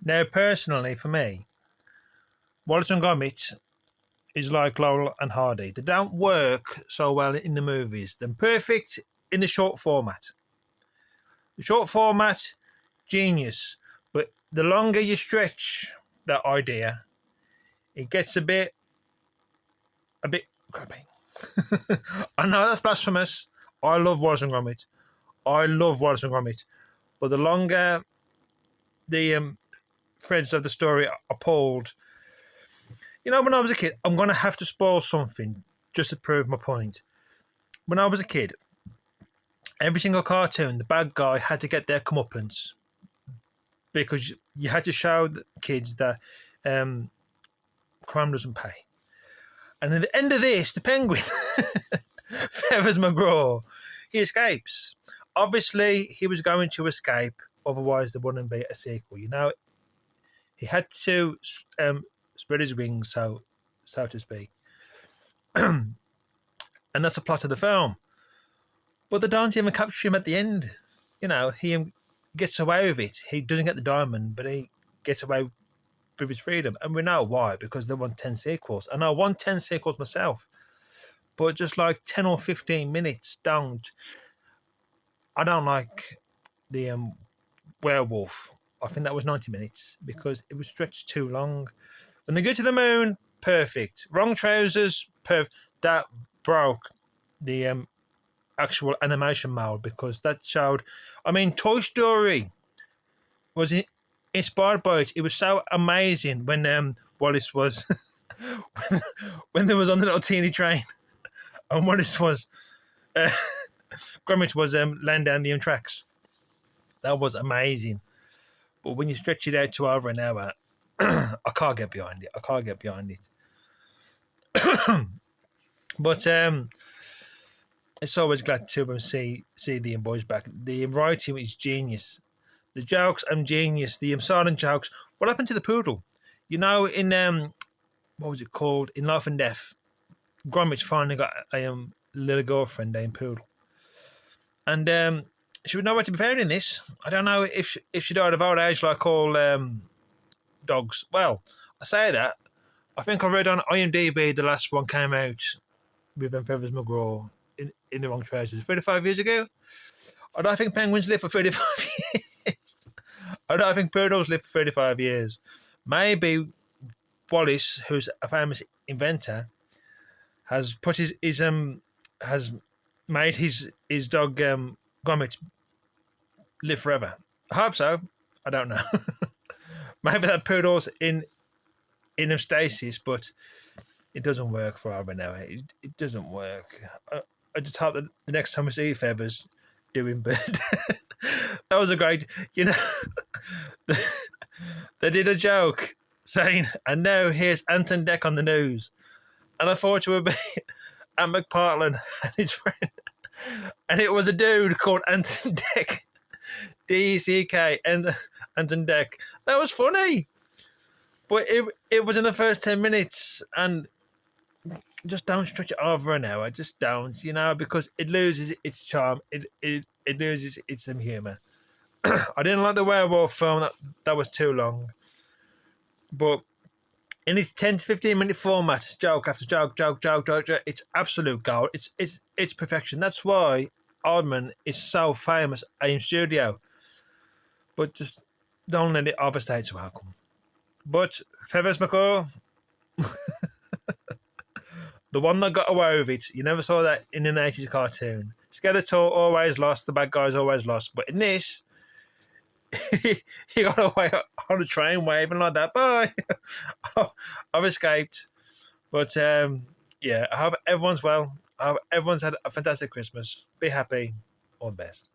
Now, personally, for me, Wallace and Gromit is like Laurel and Hardy. They don't work so well in the movies. They're perfect in the short format. The short format, genius. But the longer you stretch that idea, it gets a bit crappy. I know that's blasphemous. I love Wallace and Gromit. But the longer the threads of the story are pulled, when I was a kid, I'm going to have to spoil something just to prove my point. When I was a kid, every single cartoon, the bad guy had to get their comeuppance because you had to show the kids that crime doesn't pay. And at the end of this, the penguin, Feathers McGraw, he escapes. Obviously, he was going to escape, otherwise there wouldn't be a sequel. He had to spread his wings, so to speak. And that's the plot of the film. But they don't even capture him at the end. He gets away with it. He doesn't get the diamond, but he gets away with his freedom. And we know why, because they want 10 sequels. And I want 10 sequels myself. But just like 10 or 15 minutes I don't like the werewolf. I think that was 90 minutes because it was stretched too long. When they go to the moon, perfect. Wrong trousers, perfect. That broke the actual animation mold because that showed. Toy Story was inspired by it. It was so amazing when Wallace was when there was on the little teeny train and Wallace was Gromit was laying down the tracks. That was amazing. But when you stretch it out to over an hour, I can't get behind it. But it's always glad to see the boys back. The writing is genius. The jokes are genius. The silent jokes. What happened to the poodle? In what was it called? In Life and Death, Gromit finally got a little girlfriend named Poodle, and she was nowhere to be found in this. I don't know if she died of old age like all dogs. Well, I say that. I think I read on IMDb the last one came out with Feathers McGraw in the wrong trousers 35 years ago. I don't think penguins live for 35 years. I don't think poodles live for 35 years. Maybe Wallace, who's a famous inventor, has put his has made his dog Gromit live forever. I hope so. I don't know. Maybe that poodle's in stasis, but it doesn't work for over now. It doesn't work. I just hope that the next time we see Feathers doing bird, that was a great. They did a joke saying, "And now here's Anton Deck on the news," and I thought it would be Ant McPartlin and his friend, and it was a dude called Anton Deck, DECK, and Anton Deck. That was funny, but it was in the first 10 minutes, and just don't stretch it over an hour. Just don't, because it loses its charm. It loses its humour. I didn't like the werewolf film. That was too long. But in its 10 to 15 minute format, joke after joke, it's absolute gold. It's perfection. That's why Aardman is so famous in studio. But just don't let it overstay its welcome. But Feathers McGraw, the one that got away with it, you never saw that in an 80s cartoon. Skeletor always lost, the bad guys always lost. But in this, he got away on a train waving like that. Bye. I've escaped. But I hope everyone's well. I hope everyone's had a fantastic Christmas. Be happy. All the best.